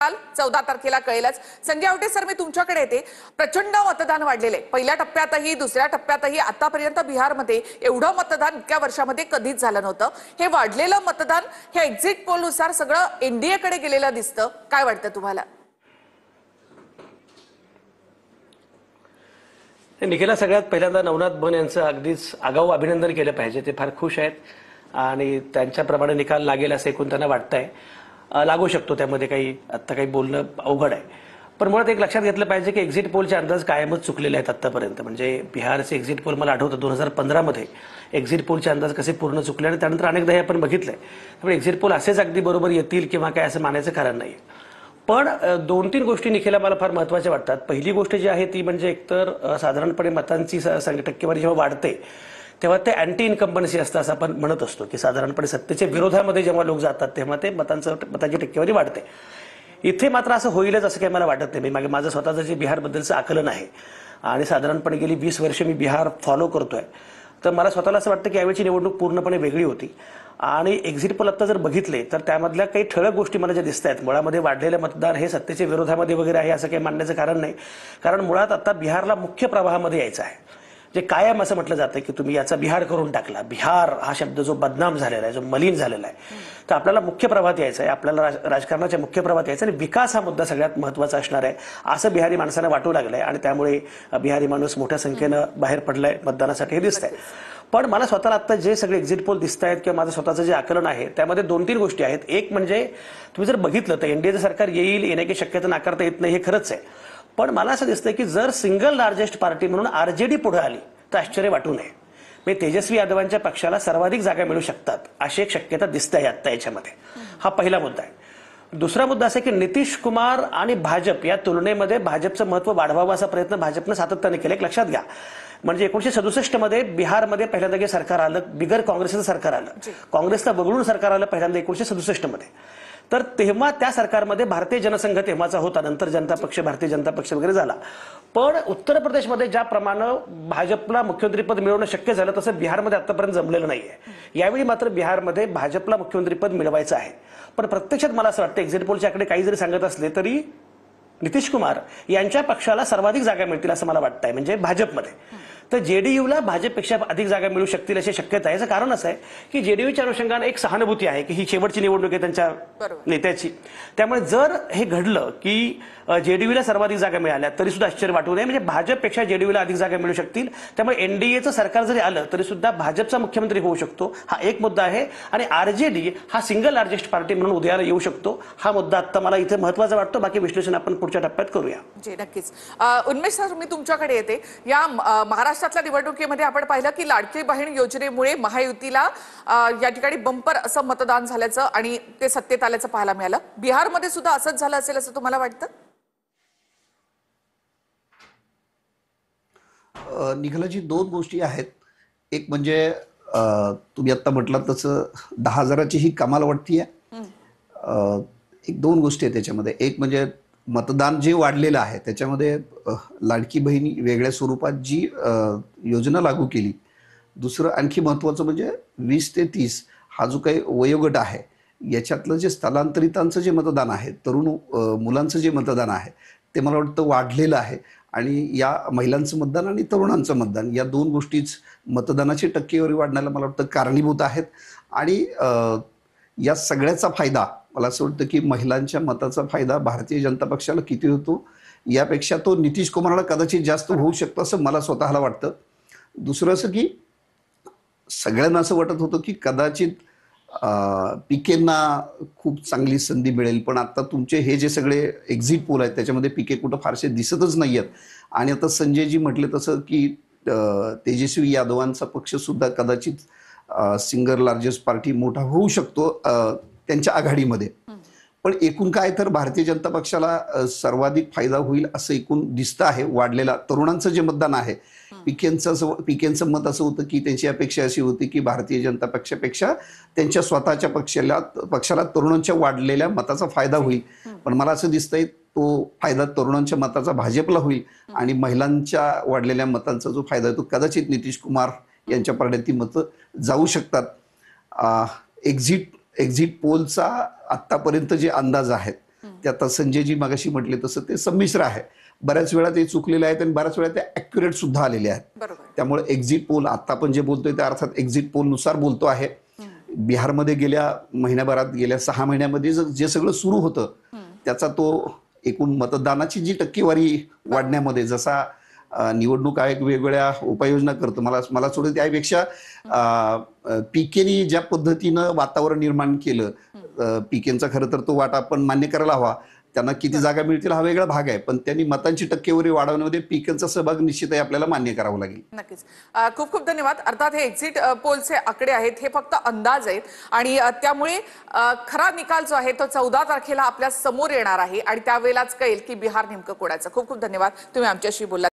काल 14 तारखेला कळेलच। संजय आवटे सर, मी तुमच्याकडे येते। प्रचंड मतदान वाढलेले, पहिल्या टप्प्यातही दुसऱ्या टप्प्यातही आतापर्यंत बिहारमध्ये एवढं मतदान इतक्या वर्षामध्ये कधीच झालं नव्हतं। हे वाढलेलं मतदान हे एक्झिट पोल नुसार सगळं एनडीए कडे गेलेलं दिसतं, काय वाटतं तुम्हाला? निखिला, सगळ्यात पहिल्यांदा नवनाथ बन यांचं अगदीच आगाऊ अभिनंदन केलं पाहिजे। ते फार खुश आहेत आणि त्यांच्याप्रमाणे निकाल लागेल असं एकूण त्यांना वाटतंय। लागू शकतो, त्यामध्ये काही बोलणं अवघड आहे। पण मुळात एक लक्षात घेतलं पाहिजे की एक्झिट पोलचे अंदाज कायमच चुकलेले आहेत आतापर्यंत। म्हणजे बिहारचे एक्झिट पोल मला आठवतं 2015 मध्ये एक्झिट पोलचे अंदाज कसे पूर्ण चुकले आणि त्यानंतर अनेकदा हे आपण बघितलंय। त्यामुळे एक्झिट पोल असेच अगदी बरोबर येतील किंवा काय असं मानायचं कारण नाही। पण दोन तीन गोष्टी निखिला मला फार महत्त्वाच्या वाटतात। पहिली गोष्ट जी आहे ती म्हणजे एकतर साधारणपणे मतांची टक्केवारी जेव्हा वाढते तेव्हा ते अँटी इन्कम्बन्सी असतं असं आपण म्हणत असतो की साधारणपणे सत्तेच्या विरोधामध्ये जेव्हा लोक जातात तेव्हा ते मतांची टक्केवारी वाढते। इथे मात्र असं होईलच असं काही मला वाटत नाही। मागे माझं स्वतःचं जे बिहारबद्दलचं आकलन आहे आणि साधारणपणे गेली 20 वर्ष मी बिहार फॉलो करतोय, तर मला स्वतःला असं वाटतं की यावेळची निवडणूक पूर्णपणे वेगळी होती। आणि एक्झिट पोल आता जर बघितले तर त्यामधल्या काही ठळक गोष्टी मला ज्या दिसत आहेत, मुळामध्ये वाढलेलं मतदान हे सत्तेच्या विरोधामध्ये वगैरे आहे असं काही मानण्याचं कारण नाही। कारण मुळात आता बिहारला मुख्य प्रवाहामध्ये यायचं आहे। जे कायम असं म्हटलं जातं की तुम्ही याचा बिहार करून टाकला, बिहार हा शब्द जो बदनाम झालेला आहे, जो मलिन झालेला आहे, तर आपल्याला मुख्य प्रवाहात यायचं आहे, आपल्याला राजकारणाच्या मुख्य प्रवाहात यायचं आणि विकास हा मुद्दा सगळ्यात महत्त्वाचा असणार आहे असं बिहारी माणसांना वाटू लागलंय आणि त्यामुळे बिहारी माणूस मोठ्या संख्येनं बाहेर पडलाय मतदानासाठी हे दिसतंय। पण मला स्वतःला आता जे सगळे एक्झिट पोल दिसत आहेत किंवा माझं स्वतःचं जे आकलन आहे त्यामध्ये दोन तीन गोष्टी आहेत। एक म्हणजे तुम्ही जर बघितलं तर एनडीएचं सरकार येण्याची शक्यता नाकारता येत नाही, हे खरंच आहे। पण मला असं दिसतंय की जर सिंगल लार्जेस्ट पार्टी म्हणून आरजेडी पुढे आली तर आश्चर्य वाटू नये। म्हणजे तेजस्वी यादवांच्या पक्षाला सर्वाधिक जागा मिळू शकतात अशी एक शक्यता दिसते आता याच्यामध्ये। हा पहिला मुद्दा आहे। दुसरा मुद्दा असा की नितीश कुमार आणि भाजप या तुलनेमध्ये भाजपचं महत्त्व वाढवावं असा प्रयत्न भाजपनं सातत्याने केला। एक लक्षात घ्या, म्हणजे 1967 मध्ये बिहारमध्ये पहिल्यांदा सरकार आलं, बिगर काँग्रेसचं सरकार आलं, काँग्रेसला वगळून सरकार आलं पहिल्यांदा 1967 मध्ये। तर तेव्हा त्या सरकारमध्ये भारतीय जनसंघ तेव्हाचा होता, नंतर जनता पक्ष, भारतीय जनता पक्ष वगैरे झाला। पण उत्तर प्रदेशमध्ये ज्याप्रमाणे भाजपला मुख्यमंत्रीपद मिळवणं शक्य झालं तसं बिहारमध्ये आतापर्यंत जमलेलं नाहीये। यावेळी मात्र बिहारमध्ये भाजपला मुख्यमंत्रीपद मिळवायचं आहे। पण प्रत्यक्षात मला असं वाटतं एक्झिट पोलच्या आकडे काही जरी सांगत असले तरी नितीश कुमार यांच्या पक्षाला सर्वाधिक जागा मिळतील असं मला वाटतंय, म्हणजे भाजपमध्ये। तर जेडीयूला भाजपपेक्षा अधिक जागा मिळू शकतील अशी शक्यता आहे। याचं कारण असं आहे की जेडीयूच्या अनुषंगाने एक सहानुभूती आहे की ही शेवटची निवडणूक आहे त्यांच्या नेत्याची। त्यामुळे जर हे घडलं की जेडीयूला सर्वाधिक जागा मिळाल्या तरी सुद्धा आश्चर्य वाटू नये, म्हणजे भाजपपेक्षा जेडीयूला अधिक जागा मिळू शकतील। त्यामुळे एनडीएचं सरकार जरी आलं तरी सुद्धा भाजपचा मुख्यमंत्री होऊ शकतो, हा एक मुद्दा आहे। आणि आरजेडी हा सिंगल लार्जेस्ट पार्टी म्हणून उदयाला येऊ शकतो, हा मुद्दा आता मला इथे महत्त्वाचा वाटतो। बाकी विश्लेषण आपण पुढच्या टप्प्यात करूया। जी नक्कीच। उन्मेष सर, मी तुमच्याकडे येते। या महाराष्ट्रातल्या निवडणुकीमध्ये आपण पाहिलं की लाडकी बहीण योजनेमुळे महायुतीला या ठिकाणी बंपर असं मतदान झाल्याचं आणि ते सत्तेत आल्याचं पाहायला मिळालं। बिहारमध्ये सुद्धा असंच झालं असेल असं तुम्हाला वाटतं? निखिलाजी, दोन गोष्टी आहेत। एक म्हणजे तुम्ही आता म्हटलात तसं 10,000ची ही कमाल वाटतीये। एक दोन गोष्टी आहेत त्याच्यामध्ये। एक म्हणजे मतदान जे वाढलेलं आहे त्याच्यामध्ये लाडकी बहिणी वेगळ्या स्वरूपात जी योजना लागू केली। दुसरं आणखी महत्त्वाचं म्हणजे 20 ते 30 हा जो काही वयोगट आहे याच्यातलं जे स्थलांतरितांचं जे मतदान आहे, तरुण मुलांचं जे मतदान आहे ते मला वाटतं वाढलेलं आहे। आणि या महिलांचं मतदान आणि तरुणांचं मतदान या दोन गोष्टीच मतदानाची टक्केवारी वाढण्याला मला वाटतं कारणीभूत आहेत। आणि या सगळ्याचा फायदा मला असं वाटतं की महिलांच्या मताचा फायदा भारतीय जनता पक्षाला किती होतो यापेक्षा तो नितीश कुमारला कदाचित जास्त होऊ शकतो असं मला स्वतःला वाटतं। दुसरं असं की सगळ्यांना असं वाटत होतं की कदाचित पीकेंना खूप चांगली संधी मिळेल, पण आता तुमचे हे जे सगळे एक्झिट पोल आहेत त्याच्यामध्ये पीके कुठं फारसे दिसतच नाही आहेत। आणि आता संजयजी म्हटले तसं की तेजस्वी यादवांचा पक्ष सुद्धा कदाचित सिंगल लार्जेस्ट पार्टी मोठा होऊ शकतो त्यांच्या आघाडीमध्ये। पण एकूण काय तर भारतीय जनता पक्षाला सर्वाधिक फायदा होईल असं एकूण दिसतं आहे। वाढलेला तरुणांचं जे मतदान आहे, पीकेंचं मत असं होतं की त्यांची अपेक्षा अशी होती की भारतीय जनता पक्षापेक्षा त्यांच्या स्वतःच्या पक्षाला तरुणांच्या वाढलेल्या मताचा फायदा होईल। पण मला असं दिसतंय तो फायदा तरुणांच्या मताचा भाजपला होईल आणि महिलांच्या वाढलेल्या मतांचा जो फायदा आहे तो कदाचित नितीश कुमार यांच्या पारड्यात ती मतं जाऊ शकतात। एक्झिट पोलचा आतापर्यंत जे अंदाज आहेत ते आता संजयजी मागाशी म्हटले तसं ते संमिश्र आहे. बऱ्याच वेळा ते चुकलेले आहेत आणि बऱ्याच वेळा ते ॲक्युरेट सुद्धा आलेले आहेत. बरोबर. त्यामुळे एक्झिट पोल आता आपण जे बोलतोय ते अर्थात एक्झिट पोल नुसार बोलतो आहे. बिहारमध्ये गेल्या महिन्याभरात गेल्या 6 महिन्यामध्ये जे सगळं सुरू होतं त्याचा तो एकूण मतदानाची जी टक्केवारी वाढण्यामध्ये जसा निवडणूक आयोग वेगवेगळ्या उपाययोजना करतो, मला वाटतं त्यापेक्षा पीकेनी ज्या पद्धतीनं वातावरण निर्माण केलं, पीकेंचा खरं तर तो वाटा आपण मान्य करायला हवा. त्यांना किती जागा मिळतील हा वेगळा भाग आहे, पण त्यांनी मतांची टक्केवारी वाढवण्यामध्ये पीकेंचा सहभाग निश्चितही आपल्याला मान्य करावा लागेल. नक्कीच. खूप खूप धन्यवाद. अर्थात हे एक्झिट पोलचे आकडे आहेत, हे फक्त अंदाज आहेत आणि त्यामुळे खरा निकाल जो आहे तो 14 तारखेला आपल्या समोर येणार आहे आणि त्यावेळेलाच कळेल की बिहार नेमकं कोणाचं. खूप खूप धन्यवाद, तुम्ही आमच्याशी बोललात.